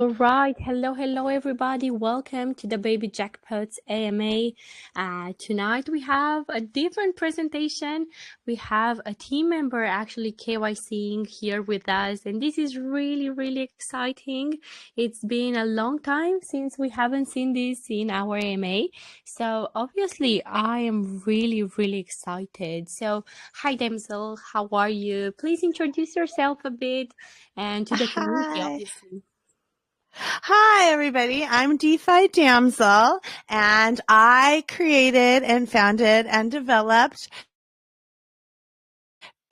All right. Hello, everybody. Welcome to the BabyjackPOT AMA. Tonight we have a different presentation. We have a team member actually KYCing here with us, and this is really exciting. It's been a long time since we haven't seen this in our AMA. So obviously I am really excited. So hi, Damsel. How are you? Please introduce yourself a bit and to the community, Hi. obviously. Hi, everybody. I'm DeFi Damsel, and I created and founded and developed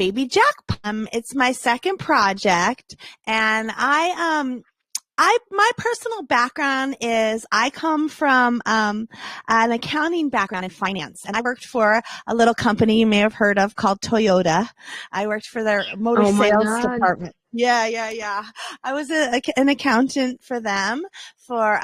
BabyjackPOT. It's my second project, and my personal background is I come from an accounting background in finance, and I worked for a little company you may have heard of called Toyota. I worked for their motor Oh my sales God. department. Yeah. I was an accountant for them for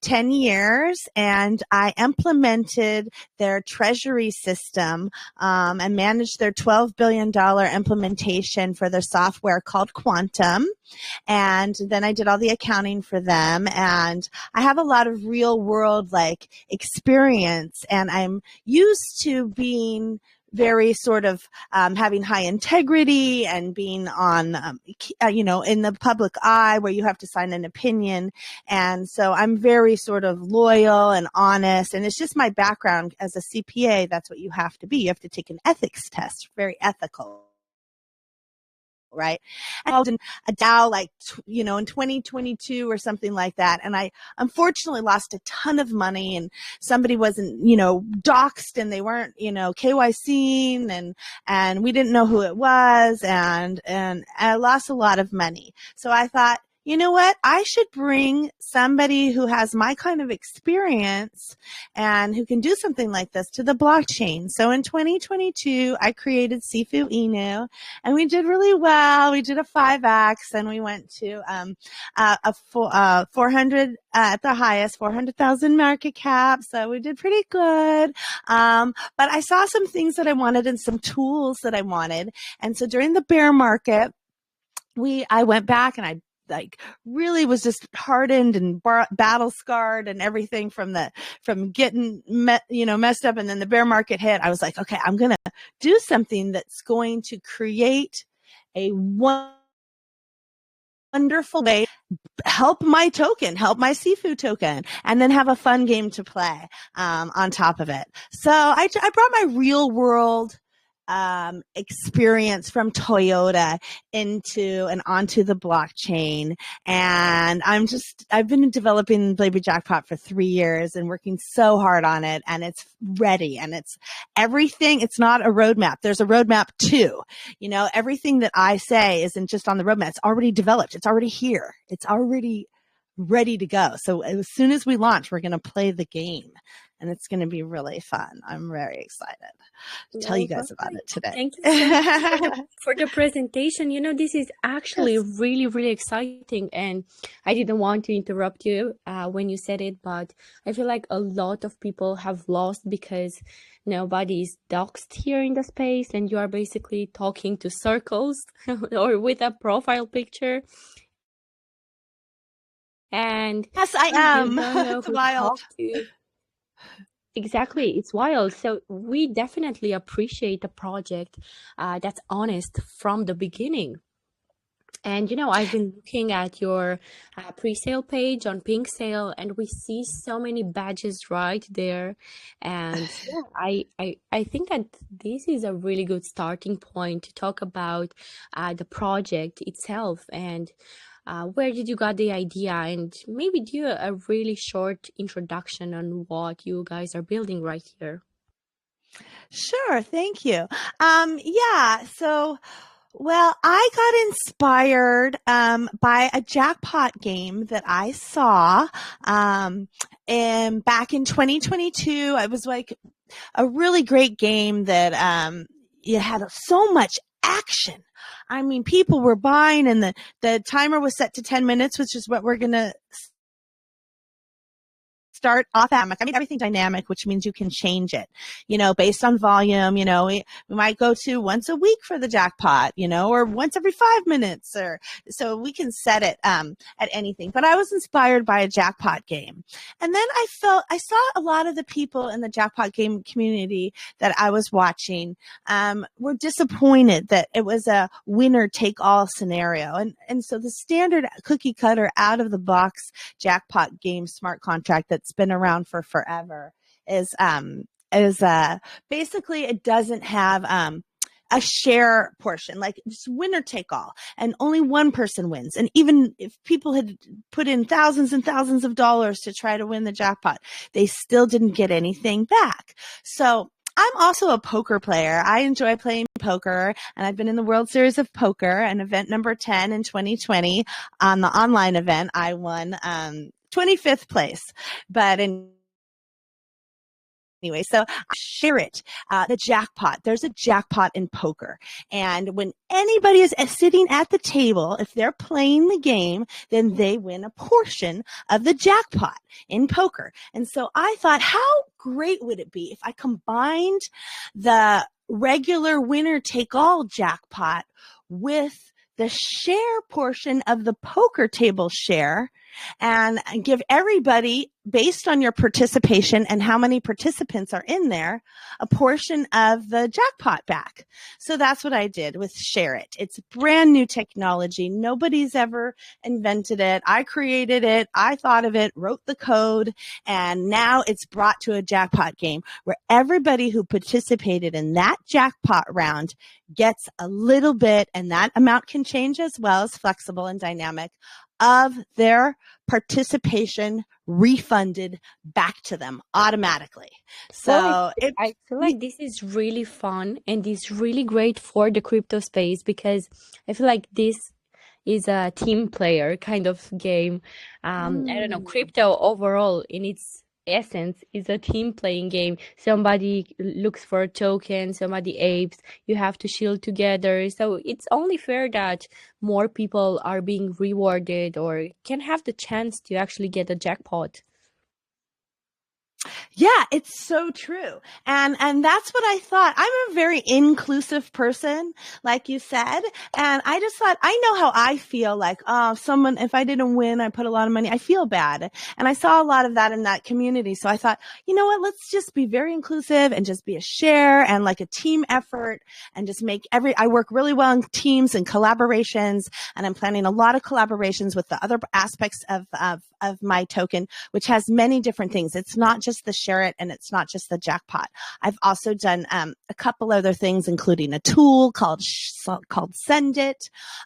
10 years, and I implemented their treasury system and managed their $12 billion implementation for their software called Quantum. And then I did all the accounting for them, and I have a lot of real world like experience, and I'm used to being very sort of having high integrity and being on, in the public eye where you have to sign an opinion. And so I'm very sort of loyal and honest. And it's just my background as a CPA. That's what you have to be. You have to take an ethics test, very ethical. Right. And I was in a Dow in 2022 or something like that. And I unfortunately lost a ton of money, and somebody wasn't, doxxed, and they weren't, KYCing, and we didn't know who it was. And I lost a lot of money. So I thought, you know what? I should bring somebody who has my kind of experience and who can do something like this to the blockchain. So in 2022, I created Sifu Inu, and we did really well. We did a 5X, and we went to 400 at the highest, 400,000 market cap. So we did pretty good. But I saw some things that I wanted and some tools that I wanted. And so during the bear market, I went back and I really was just hardened and battle scarred and everything from getting messed up. And then the bear market hit. I was like, okay, I'm going to do something that's going to create a wonderful way, help my Sifu token, and then have a fun game to play on top of it. So I brought my real world experience from Toyota onto the blockchain. And I've been developing BabyjackPOT for 3 years and working so hard on it, and it's ready, and it's everything. It's not a roadmap. There's a roadmap too. Everything that I say isn't just on the roadmap. It's already developed. It's already here. It's already ready to go. So as soon as we launch, we're going to play the game, and it's going to be really fun. I'm very excited to tell you guys about it today. Thank you so much for the presentation. This is actually really exciting, and I didn't want to interrupt you when you said it, but I feel like a lot of people have lost because nobody is doxed here in the space, and you are basically talking to circles or with a profile picture. And yes, I am. You don't know It's who to wild. talk to. Exactly, it's wild. So we definitely appreciate a project that's honest from the beginning. And I've been looking at your pre-sale page on Pink Sale, and we see so many badges right there. And I think that this is a really good starting point to talk about the project itself and where did you got the idea, and maybe do a really short introduction on what you guys are building right here. Sure, thank you. So well, I got inspired by a jackpot game that I saw and back in 2022. It was like a really great game that it had so much action. I mean, people were buying, and the timer was set to 10 minutes, which is what we're going to start off dynamic. I made everything dynamic, which means you can change it, based on volume. We might go to once a week for the jackpot, or once every 5 minutes, or so we can set it at anything. But I was inspired by a jackpot game. And then I saw a lot of the people in the jackpot game community that I was watching were disappointed that it was a winner take all scenario. And so the standard cookie cutter out of the box jackpot game smart contract that's been around for forever is basically it doesn't have a share portion, like just winner take all, and only one person wins. And even if people had put in thousands and thousands of dollars to try to win the jackpot, they still didn't get anything back. So I'm also a poker player. I enjoy playing poker, and I've been in the World Series of Poker and event number 10 in 2020. On the online event, I won 25th place. But anyway, so I share it. The jackpot. There's a jackpot in poker. And when anybody is sitting at the table, if they're playing the game, then they win a portion of the jackpot in poker. And so I thought, how great would it be if I combined the regular winner take all jackpot with the share portion of the poker table share, and give everybody, based on your participation and how many participants are in there, a portion of the jackpot back. So that's what I did with Share It. It's brand new technology. Nobody's ever invented it. I created it. I thought of it, wrote the code, and now it's brought to a jackpot game where everybody who participated in that jackpot round gets a little bit, and that amount can change as well, as flexible and dynamic, of their participation refunded back to them automatically. Well, I feel like this is really fun and it's really great for the crypto space, because I feel like this is a team player kind of game. I don't know, crypto overall in its essence is a team playing game. Somebody looks for a token, somebody apes, you have to shield together. So it's only fair that more people are being rewarded or can have the chance to actually get a jackpot. Yeah, it's so true. And that's what I thought. I'm a very inclusive person, like you said. And I just thought, I know how I feel, like, if I didn't win, I put a lot of money, I feel bad. And I saw a lot of that in that community. So I thought, you know what, let's just be very inclusive and just be a share and like a team effort, and just make I work really well in teams and collaborations. And I'm planning a lot of collaborations with the other aspects of my token, which has many different things. It's not just the Share It, and it's not just the jackpot. I've also done a couple other things, including a tool called SendIT.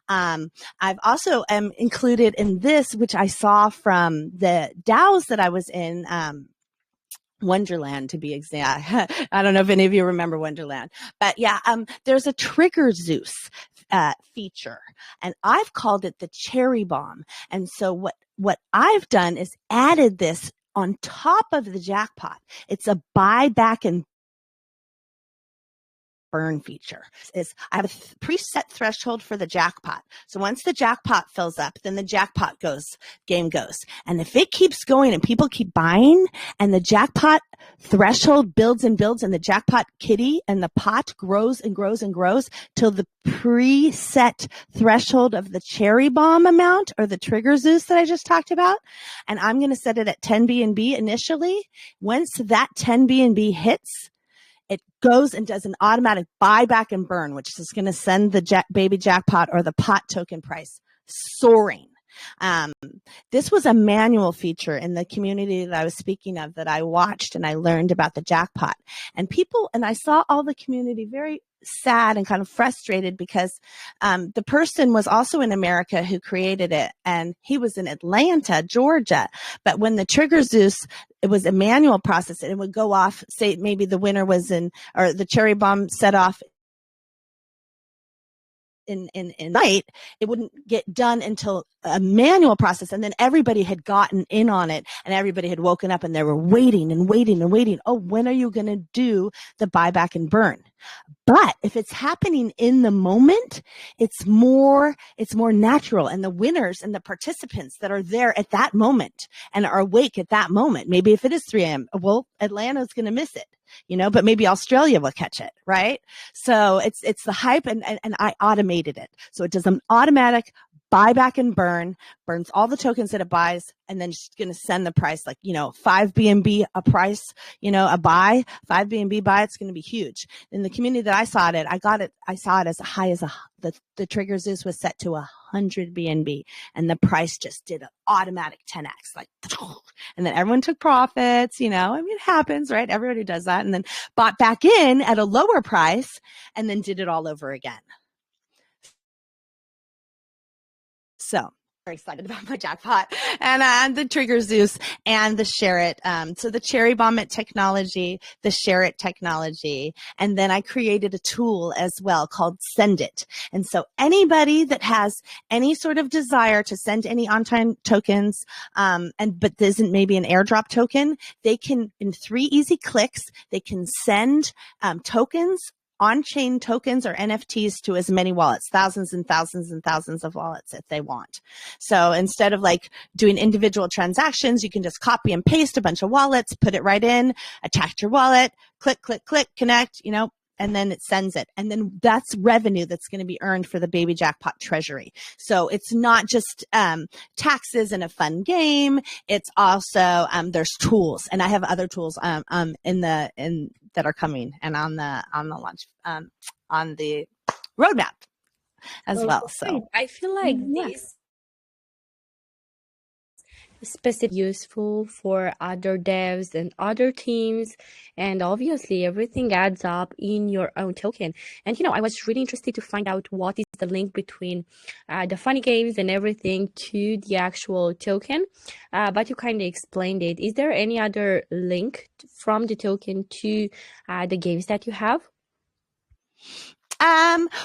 I've also included in this, which I saw from the DAOs that I was in, Wonderland, to be exact. I don't know if any of you remember Wonderland, but yeah, there's a Trigger Zeus feature, and I've called it the cherry bomb. And so what I've done is added this on top of the jackpot. It's a buyback and burn feature. I have a preset threshold for the jackpot. So once the jackpot fills up, then the jackpot game goes. And if it keeps going and people keep buying, and the jackpot threshold builds and builds, and the jackpot kitty and the pot grows and grows and grows till the preset threshold of the cherry bomb amount, or the Trigger Zeus that I just talked about. And I'm going to set it at 10 BNB initially. Once that 10 BNB hits, it goes and does an automatic buyback and burn, which is going to send the baby jackpot or the pot token price soaring. This was a manual feature in the community that I was speaking of, that I watched and I learned about the jackpot. And I saw all the community very sad and kind of frustrated, because the person was also in America who created it, and he was in Atlanta, Georgia. But when the Trigger Zeus, it was a manual process, and it would go off, say maybe the winner was or the cherry bomb set off in night, it wouldn't get done until a manual process. And then everybody had gotten in on it, and everybody had woken up, and they were waiting and waiting and waiting. Oh, when are you going to do the buyback and burn? But if it's happening in the moment, it's more natural. And the winners and the participants that are there at that moment and are awake at that moment, maybe if it is 3 a.m., well, Atlanta's going to miss it, but maybe Australia will catch it, right? So it's the hype, and I automated it. So it does an automatic buyback and burns all the tokens that it buys, and then it's going to send the price, like, 5 BNB a price, a buy, 5 BNB buy, it's going to be huge. In the community that I saw it as high as the trigger Zeus was set to 100 BNB, and the price just did an automatic 10x, like, and then everyone took profits, it happens, right? Everybody does that, and then bought back in at a lower price and then did it all over again. So very excited about my jackpot and the trigger Zeus and the share it. So the cherry bomb it technology, the share it technology. And then I created a tool as well called SendIT. And so anybody that has any sort of desire to send any on-time tokens, but isn't maybe an airdrop token, they can, in 3 easy clicks, they can send tokens, on-chain tokens or NFTs to as many wallets, thousands and thousands and thousands of wallets if they want. So instead of like doing individual transactions, you can just copy and paste a bunch of wallets, put it right in, attach your wallet, click, click, click, connect, and then it sends it. And then that's revenue that's going to be earned for the BabyjackPOT treasury. So it's not just taxes and a fun game. It's also there's tools, and I have other tools that are coming and on the launch on the roadmap as well. So I feel like this specific useful for other devs and other teams, and obviously everything adds up in your own token. And I was really interested to find out what is the link between the funny games and everything to the actual token, but you kind of explained it. Is there any other link from the token to the games that you have?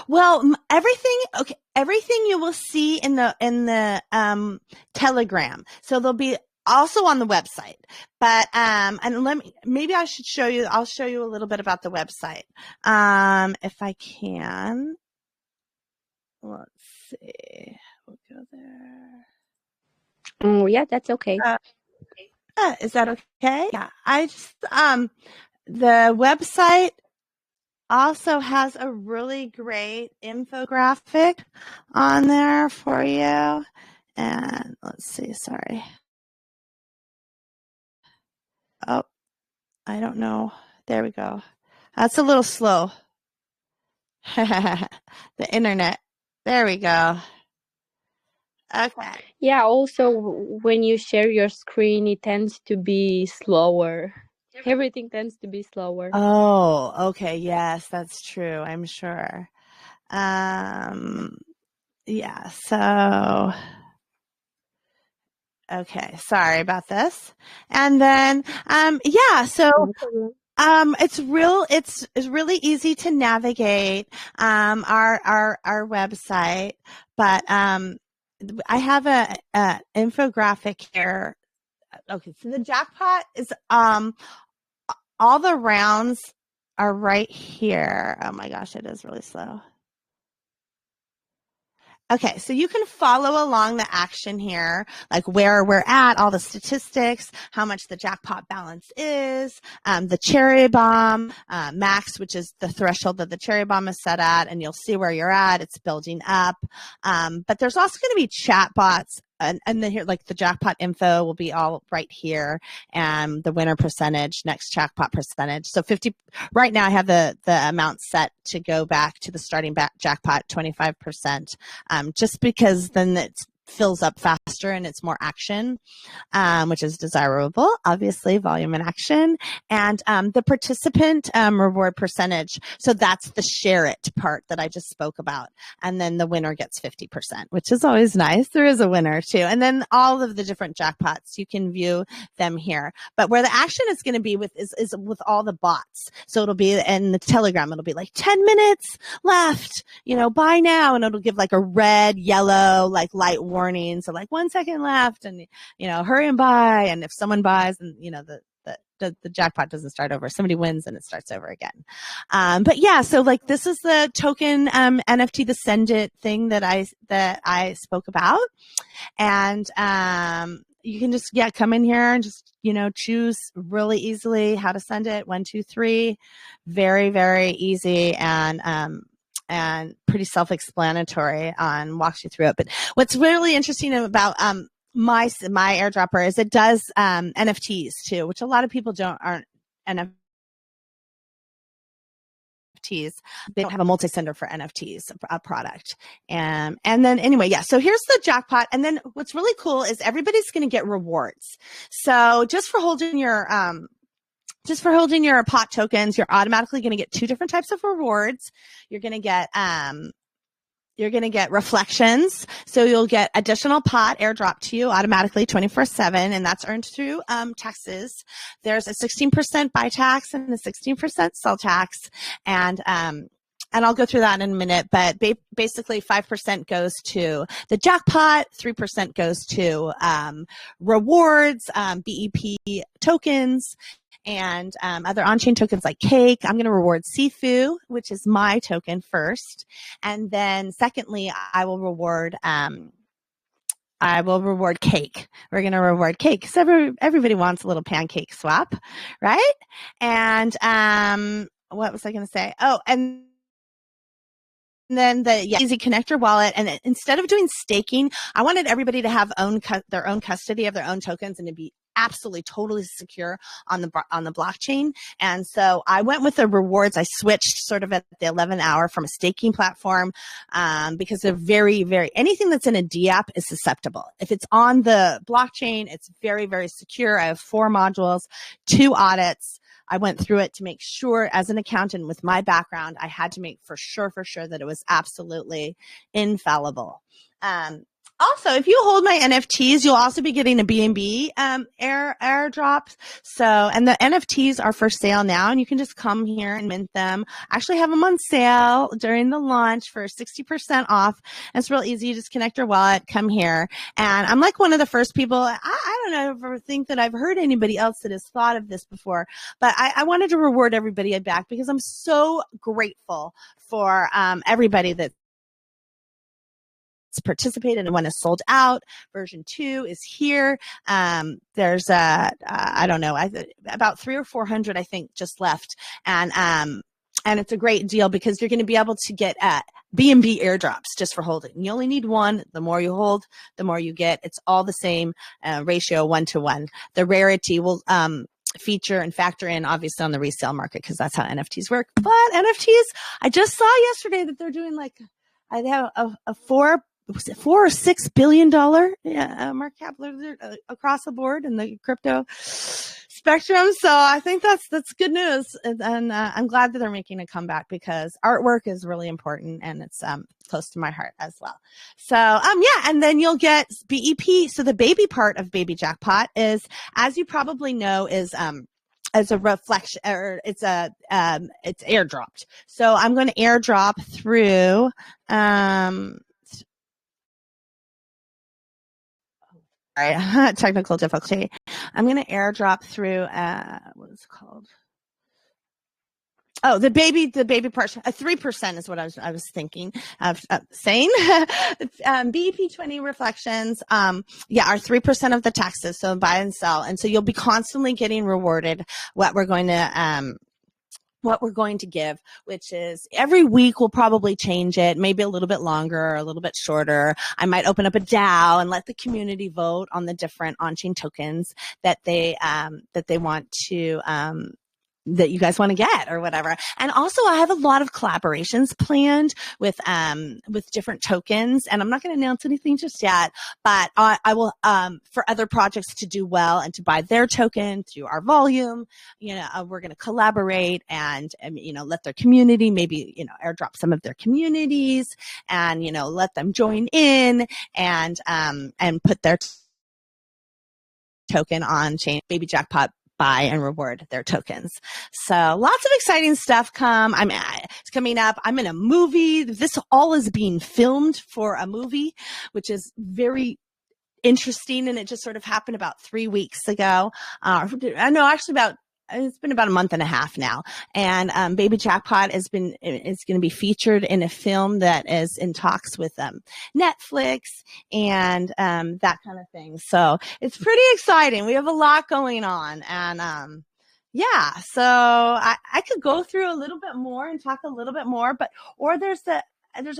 Well, everything you will see in the Telegram. So there'll be also on the website, but, and maybe I should show you, I'll show you a little bit about the website. If I can, let's see, we'll go there. Oh yeah, that's okay. Is that okay? Yeah. The website also has a really great infographic on there for you. And let's see, sorry. Oh, I don't know. There we go. That's a little slow. The internet. There we go. Okay. Yeah, also when you share your screen, it tends to be slower. Everything tends to be slower. Oh, okay. Yes, that's true. I'm sure. Yeah, so okay, sorry about this. And then yeah, so it's really easy to navigate our website, but I have a infographic here. Okay, so the jackpot is all the rounds are right here. Oh my gosh, it is really slow. Okay, so you can follow along the action here, like where we're at, all the statistics, how much the jackpot balance is, the cherry bomb max, which is the threshold that the cherry bomb is set at, and you'll see where you're at. It's building up. But there's also going to be chat bots. And then here, like the jackpot info will be all right here, and the winner percentage, next jackpot percentage. So 50, right now I have the amount set to go back to the starting jackpot, 25%, just because then it fills up faster and it's more action, which is desirable, obviously, volume and action. And the participant reward percentage, so that's the share it part that I just spoke about. And then the winner gets 50%, which is always nice. There is a winner too. And then all of the different jackpots, you can view them here. But where the action is going to be with is with all the bots. So it'll be in the Telegram, it'll be like 10 minutes left, buy now. And it'll give like a red, yellow, like light warning. So like 1 second left, and hurry and buy. And if someone buys, and the jackpot doesn't start over. Somebody wins and it starts over again. But yeah, so like this is the token NFT, the SendIT thing that I spoke about. And you can just come in here and just choose really easily how to send it. 1, 2, 3, very, very easy and pretty self-explanatory on walks you through it. But what's really interesting about my airdropper is it does NFTs too, which a lot of people aren't NFTs. They don't have a multi-sender for NFTs, a product. And then anyway, so here's the jackpot. And then what's really cool is everybody's going to get rewards. So just for holding your pot tokens, you're automatically going to get 2 different types of rewards. You're going to get reflections. So you'll get additional pot airdrop to you automatically 24/7, and that's earned through taxes. There's a 16% buy tax and a 16% sell tax. And I'll go through that in a minute, but basically 5% goes to the jackpot, 3% goes to rewards, BEP tokens, and other on-chain tokens like cake. I'm going to reward Sifu, which is my token first. And then secondly, I will reward cake. We're going to reward cake because everybody wants a little pancake swap, right? And what was I going to say? Oh, and then the easy connector wallet. And instead of doing staking, I wanted everybody to have their own custody of their own tokens and to be absolutely totally secure on the blockchain. And so I went with the rewards. I switched sort of at the 11th hour from a staking platform because they're very, very, anything that's in a DApp is susceptible. If it's on the blockchain, it's very, very secure. I have 4 modules, 2 audits. I went through it to make sure, as an accountant with my background, I had to make for sure that it was absolutely infallible. Also, if you hold my NFTs, you'll also be getting a BNB airdrop. So, and the NFTs are for sale now, and you can just come here and mint them. I actually have them on sale during the launch for 60% off. And it's real easy. You just connect your wallet, come here. And I'm like one of the first people. I don't ever think that I've heard anybody else that has thought of this before, but I wanted to reward everybody back because I'm so grateful for everybody that's participated and when it's sold out. Version 2 is here. There's I don't know, about 300 or 400 I think just left, and it's a great deal because you're going to be able to get BNB airdrops just for holding. You only need 1. The more you hold, the more you get. It's all the same ratio, 1-to-1. The rarity will feature and factor in obviously on the resale market because that's how NFTs work. But NFTs, I just saw yesterday that they're doing like I have a $4 or $6 billion market cap across the board in the crypto spectrum. So I think that's good news, and I'm glad that they're making a comeback because artwork is really important and it's close to my heart as well. So and then you'll get BEP. So the baby part of Baby Jackpot is, as you probably know, is as a reflection, or it's airdropped. So I'm going to airdrop through technical difficulty. I'm going to airdrop through what is it called? Oh, the baby part. 3% is what I was thinking of saying. BEP 20 reflections, are 3% of the taxes. So buy and sell, and so you'll be constantly getting rewarded what we're going to give, which is every week we'll probably change it, maybe a little bit longer or a little bit shorter. I might open up a DAO and let the community vote on the different on-chain tokens that they want to that you guys want to get or whatever. And also I have a lot of collaborations planned with different tokens, and I'm not going to announce anything just yet, but I will, for other projects to do well and to buy their token through our volume, we're going to collaborate and let their community, maybe, airdrop some of their communities and, let them join in and put their token on chain. Baby Jackpot buy and reward their tokens. So lots of exciting stuff it's coming up. I'm in a movie. This all is being filmed for a movie, which is very interesting, and it just sort of happened about 3 weeks ago. No, actually it's been about a month and a half now. And Baby Jackpot is going to be featured in a film that is in talks with Netflix and that kind of thing. So it's pretty exciting. We have a lot going on, and yeah, so I could go through a little bit more and talk a little bit more, or there's a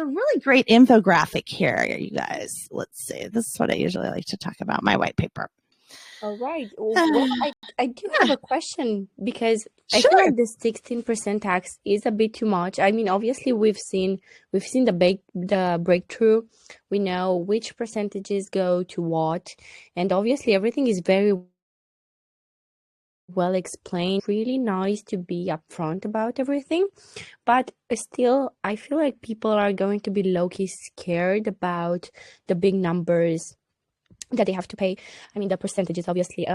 really great infographic here, you guys. Let's see. This is what I usually like to talk about, my white paper. All right. Well, I do have a question, because I Sure. feel like the 16% tax is a bit too much. I mean, obviously we've seen the breakthrough. We know which percentages go to what, and obviously everything is very well explained. Really nice to be upfront about everything, but still, I feel like people are going to be low-key scared about the big numbers that they have to pay. I mean, the percentages, obviously.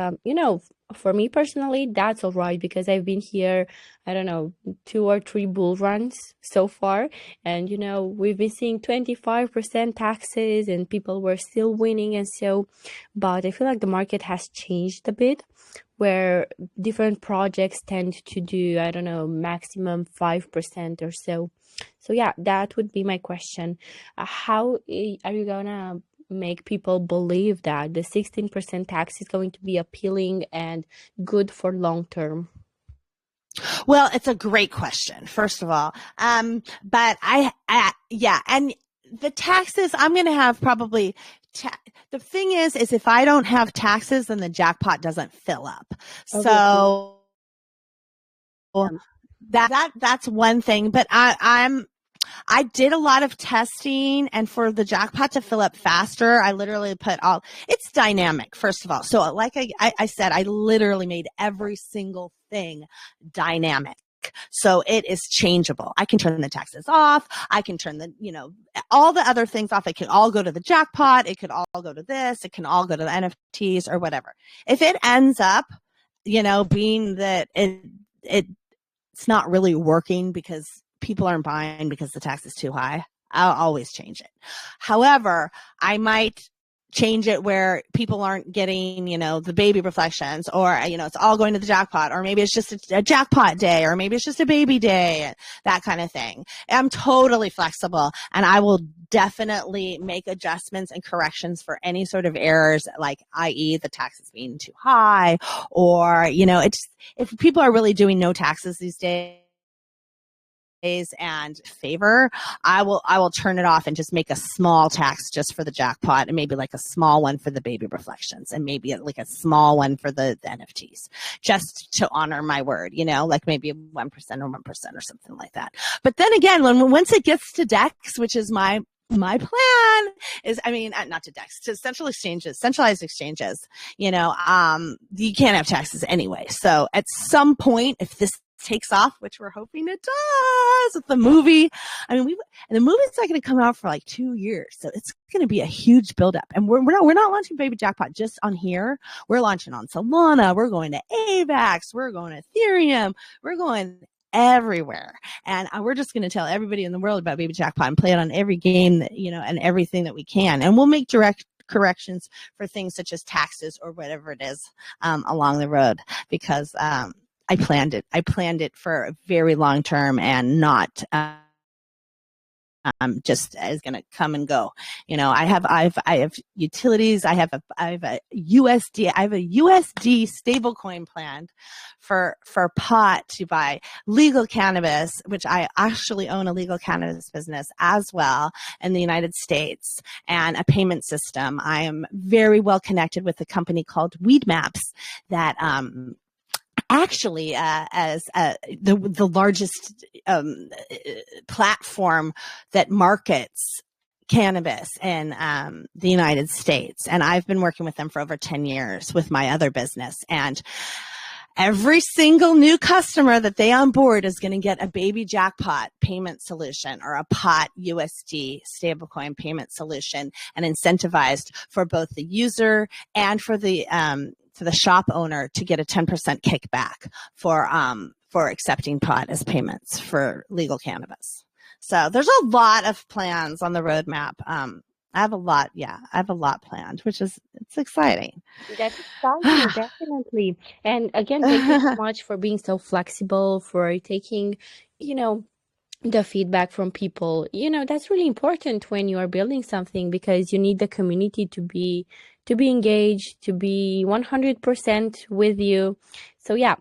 For me personally, that's all right, because I've been here, I don't know, 2 or 3 bull runs so far, and we've been seeing 25% taxes, and people were still winning, and so. But I feel like the market has changed a bit, where different projects tend to do, I don't know, maximum 5% or so. So yeah, that would be my question. How are you gonna make people believe that the 16% tax is going to be appealing and good for long term? Well, it's a great question, first of all. But yeah, and the taxes, I'm going to have probably, the thing is if I don't have taxes, then the jackpot doesn't fill up. So that's one thing, but I did a lot of testing, and for the jackpot to fill up faster, I literally it's dynamic, first of all. So like I said, I literally made every single thing dynamic. So it is changeable. I can turn the taxes off. I can turn all the other things off. It can all go to the jackpot. It could all go to this. It can all go to the NFTs or whatever. If it ends up, being that it's not really working because people aren't buying because the tax is too high, I'll always change it. However, I might change it where people aren't getting, the baby reflections, or, it's all going to the jackpot, or maybe it's just a jackpot day, or maybe it's just a baby day, that kind of thing. I'm totally flexible, and I will definitely make adjustments and corrections for any sort of errors, like i.e. the taxes being too high, or, if people are really doing no taxes these days and favor, I will turn it off and just make a small tax just for the jackpot, and maybe like a small one for the baby reflections, and maybe like a small one for the NFTs, just to honor my word, like maybe 1% or 1% or something like that. But then again, once it gets to DEX, which is my plan is, not to DEX, to centralized exchanges, you can't have taxes anyway. So at some point, if this takes off, which we're hoping it does with the movie, and the movie's not going to come out for like 2 years, so it's going to be a huge buildup. And we're not launching Baby Jackpot just on here. We're launching on Solana. We're going to AVAX. We're going to Ethereum. We're going everywhere, and we're just going to tell everybody in the world about Baby Jackpot and play it on every game that and everything that we can, and we'll make direct corrections for things such as taxes or whatever it is along the road, because I planned it for a very long term, and not just is going to come and go. I have utilities. I have a USD stable coin planned for pot to buy legal cannabis, which I actually own a legal cannabis business as well in the United States, and a payment system. I am very well connected with a company called Weed Maps that actually as the largest platform that markets cannabis in the United States. And I've been working with them for over 10 years with my other business. And every single new customer that they onboard is going to get a Baby Jackpot payment solution, or a pot USD stablecoin payment solution, and incentivized for both the user and for the shop owner to get a 10% kickback for accepting pot as payments for legal cannabis. So there's a lot of plans on the roadmap I have a lot. Yeah, I have a lot planned, it's exciting. That's exciting, definitely. And again, thank you so much for being so flexible, for taking, you know, the feedback from people. That's really important when you are building something, because you need the community to be engaged, to be 100% with you. So yeah,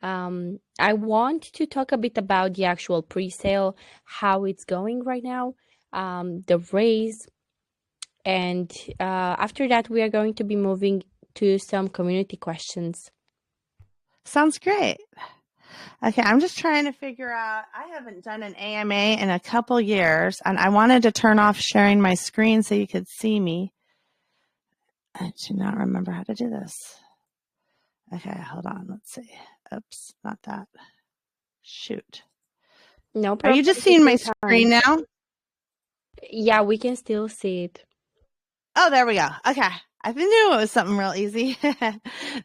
I want to talk a bit about the actual pre-sale, how it's going right now, the raise, and after that we are going to be moving to some community questions. Sounds great. Okay, I'm just trying to figure out. I haven't done an AMA in a couple years, and I wanted to turn off sharing my screen so you could see me. I do not remember how to do this. Okay, hold on. Let's see. Oops, not that. Shoot. No Are you problem. just Take seeing my your time. screen now? Yeah, we can still see it. Oh, there we go. Okay. I knew it was something real easy.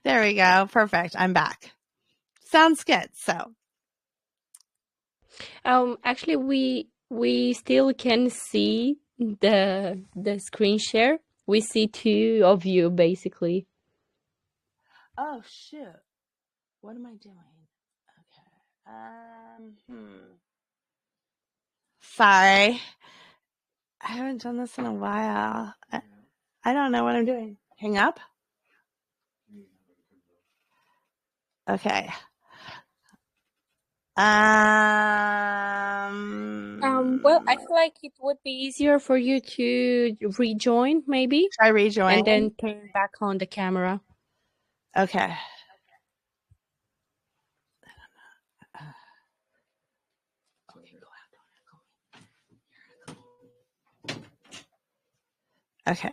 There we go. Perfect. I'm back. Sounds good. So, Actually, we still can see the screen share. We see two of you basically. oh shoot. What am I doing? Okay. Sorry. I haven't done this in a while. I don't know what I'm doing. Hang up? Okay. Well, I feel like it would be easier for you to rejoin maybe, Try and rejoin. then turn back on the camera. Okay. Okay.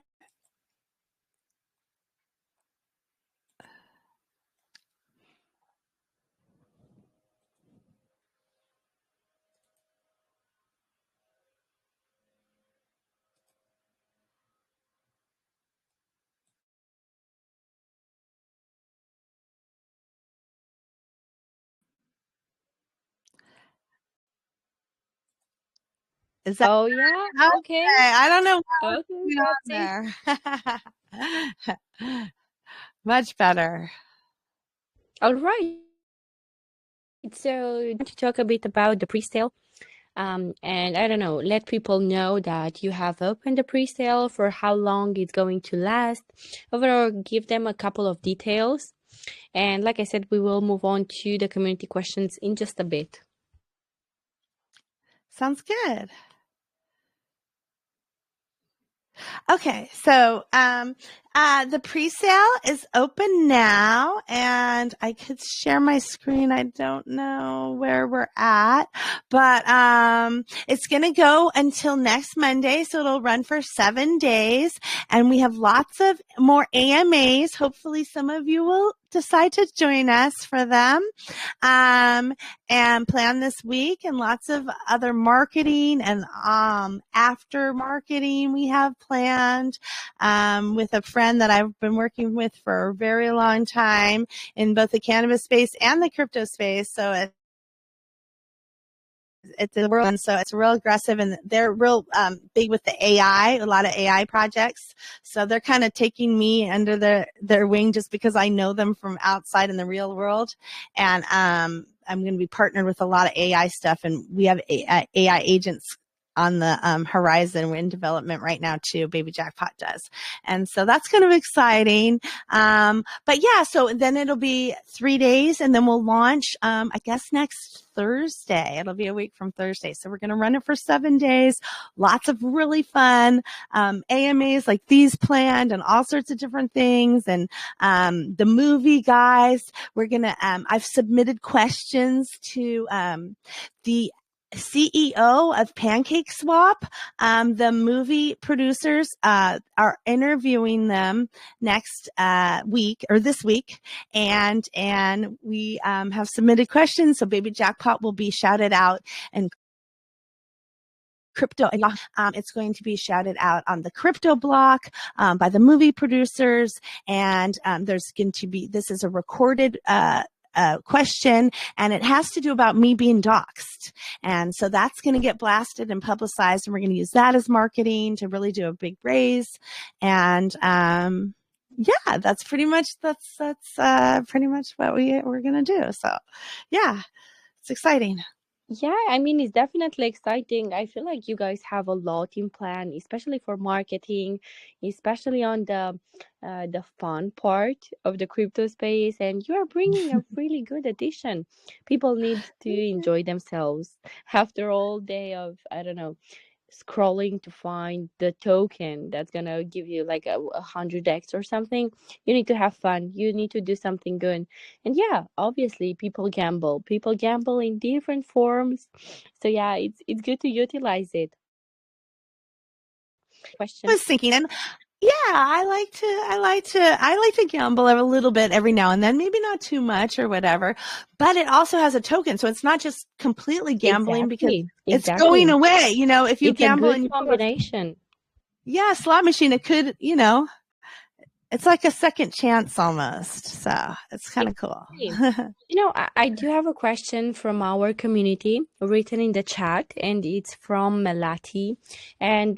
Is that Oh yeah, okay? okay, I don't know okay, what let's see. was there. Much better. All right. So to talk a bit about the pre-sale, and I don't know, let people know that you have opened the pre-sale, for how long it's going to last. Overall, give them a couple of details. And like I said, we will move on to the community questions in just a bit. Sounds good. Okay, so the pre-sale is open now, and I could share my screen. I don't know where we're at, but it's going to go until next Monday, so it'll run for 7 days, and we have lots of more AMAs. Hopefully, some of you will decide to join us for them, and plan this week, and lots of other marketing and after marketing we have planned with a friend that I've been working with for a very long time in both the cannabis space and the crypto space. So it's a real, and so it's real aggressive, and they're real big with the AI, a lot of AI projects. So they're kind of taking me under their wing just because I know them from outside in the real world, and I'm going to be partnered with a lot of AI stuff, and we have AI agents on the horizon. We're in development right now too. BabyjackPOT does, and so that's kind of exciting. But yeah, so then it'll be 3 days, and then we'll launch. I guess next Thursday. It'll be a week from Thursday, so we're going to run it for 7 days. Lots of really fun AMAs like these planned, and all sorts of different things. And the movie guys, we're gonna. I've submitted questions to the CEO of Pancake Swap. The movie producers are interviewing them next week, or this week, and we have submitted questions. So Baby Jackpot will be shouted out, and crypto. It's going to be shouted out on the Crypto Block by the movie producers, and there's going to be. This is a recorded question, and it has to do about me being doxxed. And so that's going to get blasted and publicized, and we're going to use that as marketing to really do a big raise. And yeah, that's pretty much pretty much what we're going to do. So yeah, it's exciting. Yeah, I mean, it's definitely exciting. I feel like you guys have a lot in plan, especially for marketing, especially on the fun part of the crypto space, and you are bringing a really good addition. People need to enjoy themselves after all day of, I don't know, scrolling to find the token that's gonna give you like a 100x or something. You need to have fun, you need to do something good. And yeah, obviously people gamble in different forms, so yeah, it's good to utilize it. I Question. was thinking, and yeah, I like to gamble a little bit every now and then, maybe not too much or whatever, but it also has a token. So it's not just completely gambling because it's going Exactly, away. If you it's a gamble good and you put combination. yeah, slot machine, it could, it's like a second chance almost. So it's kind of cool. Exactly. I do have a question from our community written in the chat, and it's from Melati. And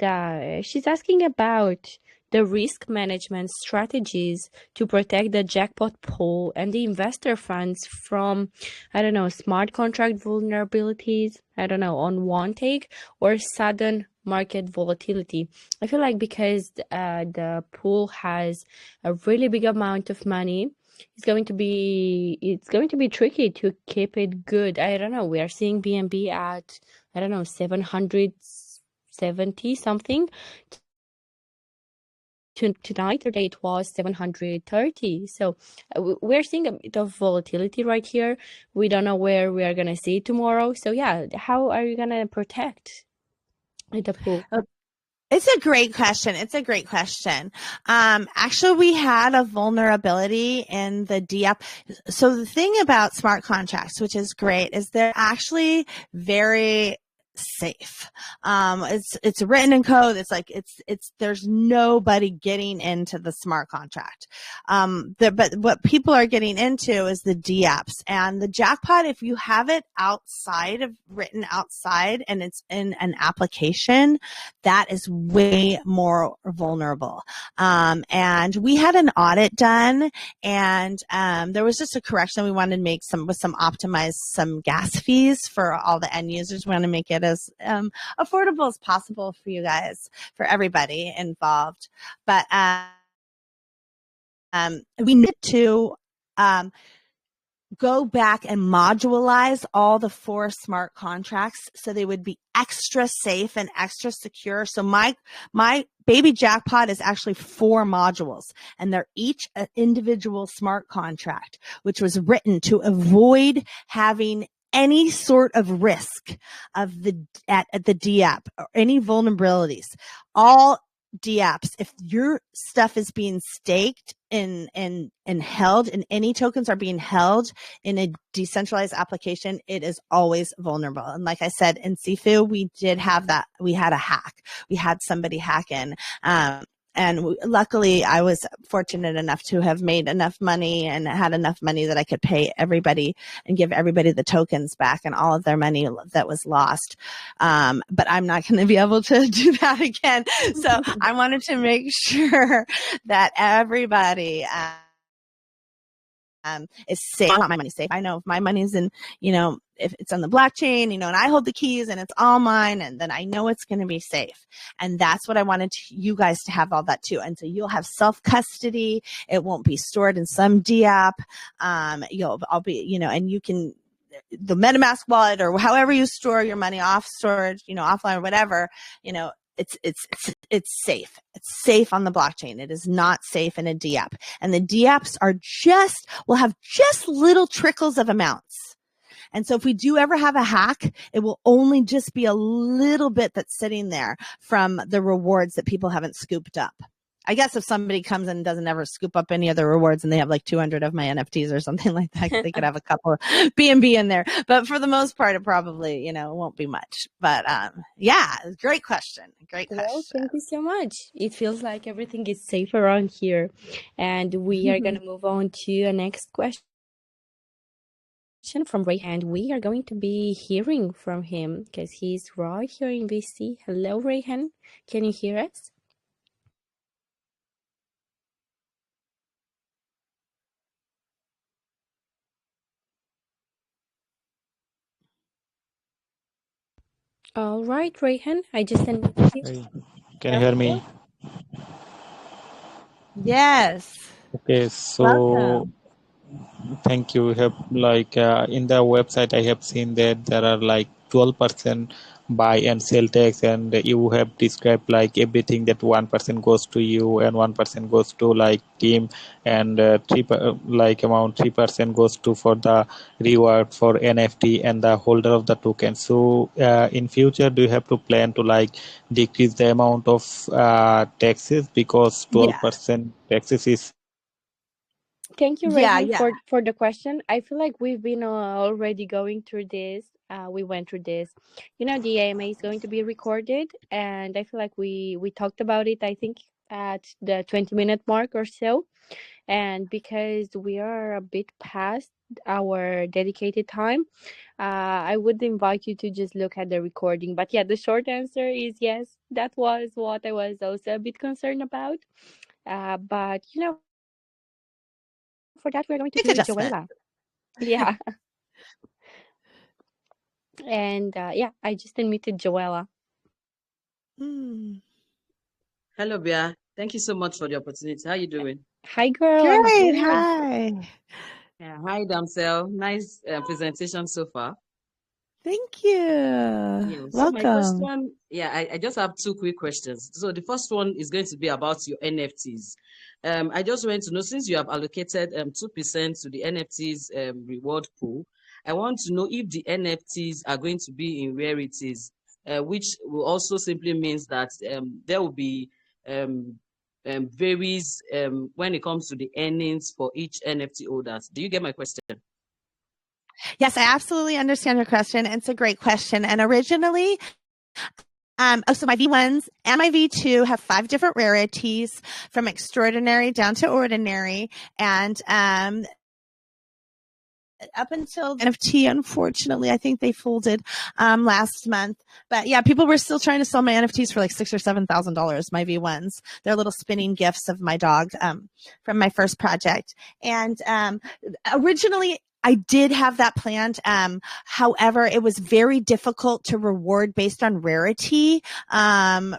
she's asking about the risk management strategies to protect the jackpot pool and the investor funds from, I don't know, smart contract vulnerabilities, I don't know, on one take, or sudden market volatility. I feel like because the pool has a really big amount of money, it's going to be tricky to keep it good. I don't know. We are seeing BNB at, I don't know, 770 something. Tonight, today it was 730. So we're seeing a bit of volatility right here. We don't know where we are gonna see it tomorrow. So yeah, how are you gonna protect the pool? It's a great question. Actually, we had a vulnerability in the DApp. So the thing about smart contracts, which is great, is they're actually very safe. It's written in code. It's like there's nobody getting into the smart contract. But what people are getting into is the DApps and the jackpot. If you have it written outside and it's in an application, that is way more vulnerable. And we had an audit done, and there was just a correction we wanted to make some gas fees for all the end users. We want to make it as affordable as possible for you guys, for everybody involved. But we need to go back and modularize all the 4 smart contracts so they would be extra safe and extra secure. So my baby jackpot is actually 4 modules, and they're each an individual smart contract, which was written to avoid having any sort of risk of at the DApp or any vulnerabilities. All DApps, if your stuff is being staked and held, and any tokens are being held in a decentralized application, it is always vulnerable. And like I said, in Sifu, we did have that. We had a hack. We had somebody hack in. And luckily, I was fortunate enough to have made enough money and had enough money that I could pay everybody and give everybody the tokens back and all of their money that was lost. But I'm not going to be able to do that again. So I wanted to make sure that everybody is safe. I want my money safe. I know if my money's in, if it's on the blockchain, and I hold the keys and it's all mine, and then I know it's going to be safe. And that's what I wanted you guys to have all that too. And so you'll have self-custody. It won't be stored in some DApp. And you can, the MetaMask wallet or however you store your money off storage, offline or whatever, it's safe. It's safe on the blockchain. It is not safe in a DApp. And the DApps will have just little trickles of amounts. And so if we do ever have a hack, it will only just be a little bit that's sitting there from the rewards that people haven't scooped up. I guess if somebody comes in and doesn't ever scoop up any other rewards and they have like 200 of my NFTs or something like that, they could have a couple of BNB in there. But for the most part, it probably, won't be much. But yeah, great question. Great question. Well, thank you so much. It feels like everything is safe around here. And we are going to move on to a next question. from Ray, and we are going to be hearing from him because he's right here in VC. Hello, Rayhan. Can you hear us? All right, Rayhan, I just unmuted you. Hey, can you There hear we go. me? Yes. Okay, so Welcome. thank you. We have in the website, I have seen that there are like 12% buy and sell tax, and you have described like everything that 1% goes to you and 1% goes to like team, and amount 3% goes to for the reward for NFT and the holder of the token. So in future, do you have to plan to like decrease the amount of taxes because Yeah. 12% taxes is. Thank you, Yeah. Rayhan, Yeah. for the question. I feel like we've been already going through this. We went through this. The AMA is going to be recorded, and I feel like we talked about it. I think at the 20-minute mark or so. And because we are a bit past our dedicated time, I would invite you to just look at the recording. But yeah, the short answer is yes. That was what I was also a bit concerned about. But for that, we're going to hear Joella. Big Yeah. adjustment. And yeah, I just unmuted Joella. Mm. Hello, Bia. Thank you so much for the opportunity. How you doing? Hi, girl. I'm Great. good. Hi. Yeah. Hi, Damsel. Nice presentation so far. Thank you. Yeah. So my Welcome. question, I just have two quick questions. So the first one is going to be about your NFTs. I just want to know, since you have allocated 2% to the NFTs reward pool, I want to know if the NFTs are going to be in rarities, which will also simply means that there will be um, varies when it comes to the earnings for each NFT holders. Do you get my question? Yes, I absolutely understand your question. It's a great question. And originally, so my V1s and my V2 have 5 different rarities from extraordinary down to ordinary. And up until NFT, unfortunately, I think they folded last month. But yeah, people were still trying to sell my NFTs for like $6,000 or $7,000. My V1s, they're little spinning gifts of my dog from my first project. And originally, I did have that planned. However, it was very difficult to reward based on rarity. And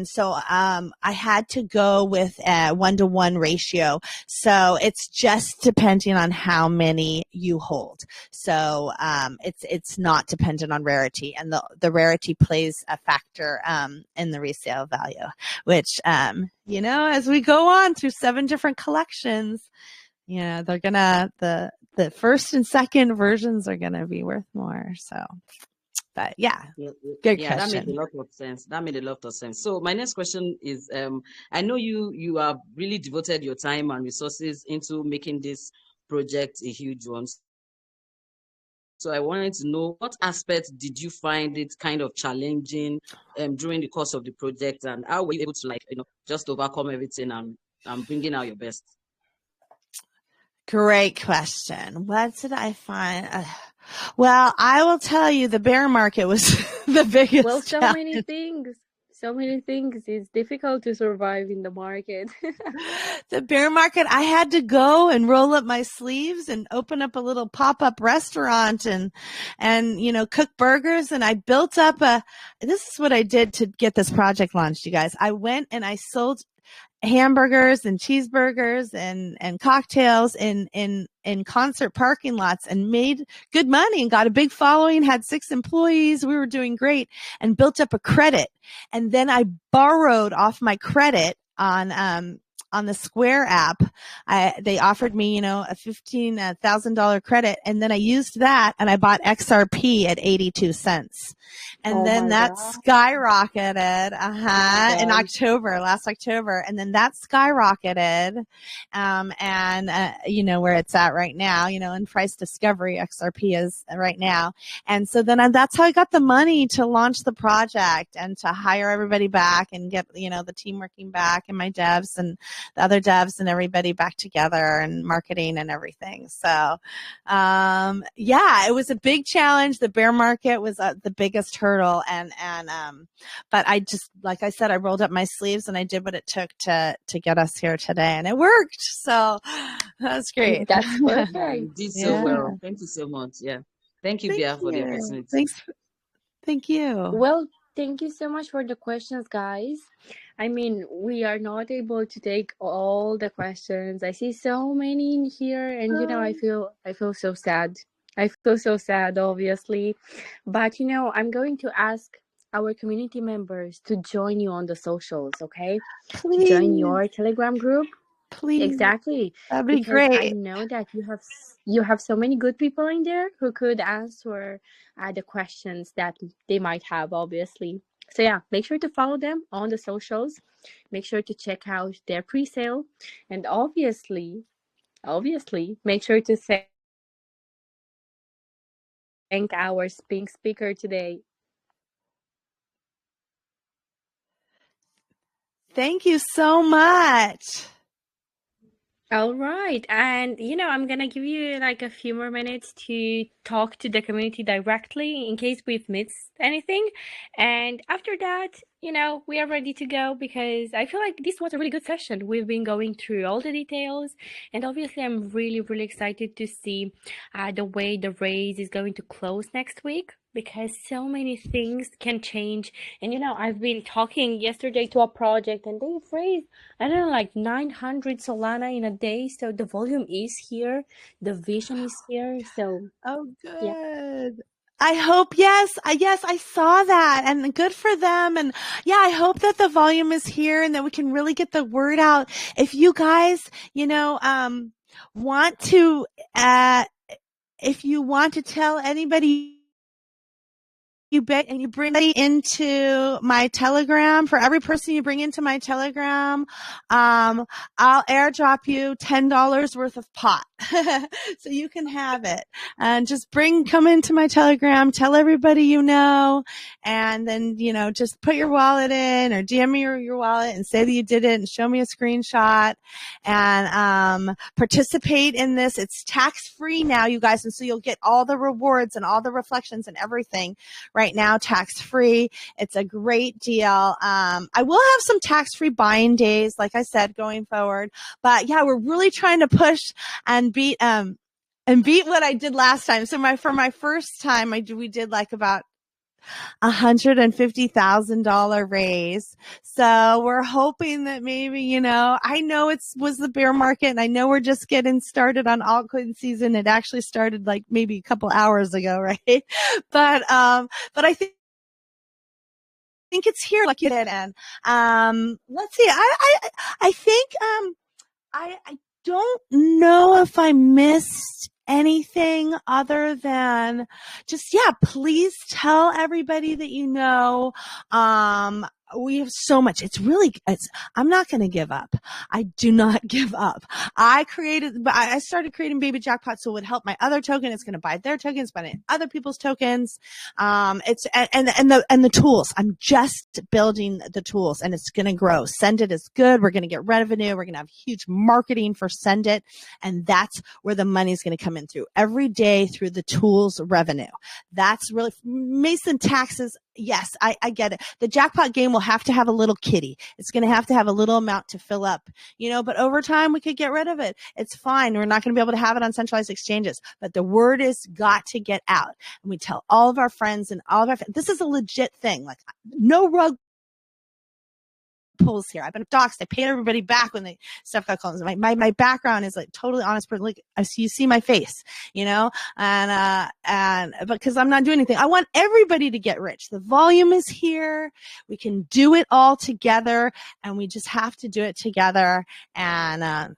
so I had to go with a 1-to-1 ratio. So it's just depending on how many you hold. So it's not dependent on rarity, and the rarity plays a factor in the resale value, which as we go on through 7 different collections, they're gonna the first and second versions are gonna be worth more. So, but yeah, good Yeah, that made a question. lot of sense. That made a lot of sense. So my next question is, I know you have really devoted your time and resources into making this project a huge one. So I wanted to know, what aspects did you find it kind of challenging during the course of the project, and how were you able to just overcome everything and bringing out your best? Great question. What did I find? Well, I will tell you, the bear market was the biggest Well, so challenge. many things. So many things. It's difficult to survive in the market. The bear market, I had to go and roll up my sleeves and open up a little pop-up restaurant and cook burgers. And I built up this is what I did to get this project launched, you guys. I went and I sold hamburgers and cheeseburgers and cocktails in concert parking lots and made good money and got a big following, had 6 employees. We were doing great and built up a credit. And then I borrowed off my credit on the Square app. They offered me, a $15,000 credit. And then I used that and I bought XRP at 82 cents. And then that skyrocketed, in last October. And then that skyrocketed, where it's at right now, in price discovery, XRP is right now. And so then that's how I got the money to launch the project and to hire everybody back and get, the team working back and my devs. And the other devs and everybody back together and marketing and everything. So, yeah, it was a big challenge. The bear market was the biggest hurdle. But I just, like I said, I rolled up my sleeves and I did what it took to get us here today, and it worked. So that's great. That's perfect. You did so well. Thank you so much. Yeah. Thank you, Bia, for the opportunity. Thanks. Thank you. Well, thank you so much for the questions, guys. I mean, we are not able to take all the questions. I see so many in here, and I feel so sad. I feel so sad, obviously. But I'm going to ask our community members to join you on the socials, okay? Please. Join your Telegram group. Please. Exactly. That'd be Because I great. know that you have so many good people in there who could answer the questions that they might have, obviously. So yeah, make sure to follow them on the socials. Make sure to check out their pre-sale, and obviously, make sure to thank our speaker today. Thank you so much. All right. And, I'm going to give you like a few more minutes to talk to the community directly in case we've missed anything. And after that, we are ready to go, because I feel like this was a really good session. We've been going through all the details. And obviously, I'm really, really excited to see the way the raise is going to close next week, because so many things can change. And, I've been talking yesterday to a project, and they've raised, I don't know, like 900 Solana in a day. So the volume is here. The vision is here. So, good. Yeah. I hope, yes, I saw that, and good for them. And yeah, I hope that the volume is here and that we can really get the word out. If you guys, want to, if you want to tell anybody you bring into my Telegram, for every person you bring into my Telegram, I'll airdrop you $10 worth of pot. So you can have it. And just come into my Telegram, tell everybody you know, and then, just put your wallet in or DM me your wallet and say that you did it and show me a screenshot, and participate in this. It's tax-free now, you guys, and so you'll get all the rewards and all the reflections and everything right now, tax-free. It's a great deal. I will have some tax-free buying days, like I said, going forward. But yeah, we're really trying to push and beat what I did last time. So for my first time, we did like about $150,000 raise. So we're hoping that maybe, I know was the bear market, and I know we're just getting started on altcoin season. It actually started like maybe a couple hours ago, right? But I think it's here, like you did. And let's see. I think I don't know if I missed anything other than just, please tell everybody that you know. We have so much. I'm not going to give up. I do not give up. I started creating BabyjackPOT so it would help my other token. It's going to buy their tokens, buy other people's tokens. And the tools. I'm just building the tools, and it's going to grow. SendIT is good. We're going to get revenue. We're going to have huge marketing for SendIT. And that's where the money is going to come in through every day through the tools revenue. That's really Mason taxes. Yes, I get it. The jackpot game will have to have a little kitty. It's going to have a little amount to fill up, but over time we could get rid of it. It's fine. We're not going to be able to have it on centralized exchanges, but the word has got to get out. And we tell all of our friends and this is a legit thing. Like, no rug pulls here. I've been doxxed. I paid everybody back when stuff got called. My background is like totally honest, but like you see my face, and because I'm not doing anything. I want everybody to get rich. The volume is here. We can do it all together, and we just have to do it together. And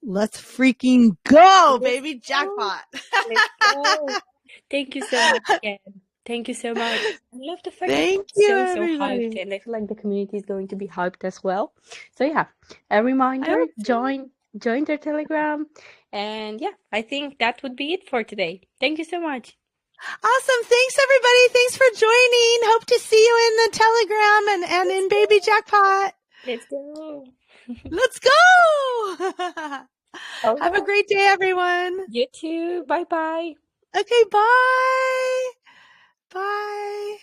let's freaking go, baby jackpot. Let's go. Thank you so much again. Thank you so much. I love the fact that you're so hyped, and I feel like the community is going to be hyped as well. So yeah, a reminder, join their Telegram, and yeah, I think that would be it for today. Thank you so much. Awesome. Thanks, everybody. Thanks for joining. Hope to see you in the Telegram and in BabyjackPOT. Let's go. Let's go. All Have a right. great day, everyone. You too. Bye bye. Okay, bye. Bye.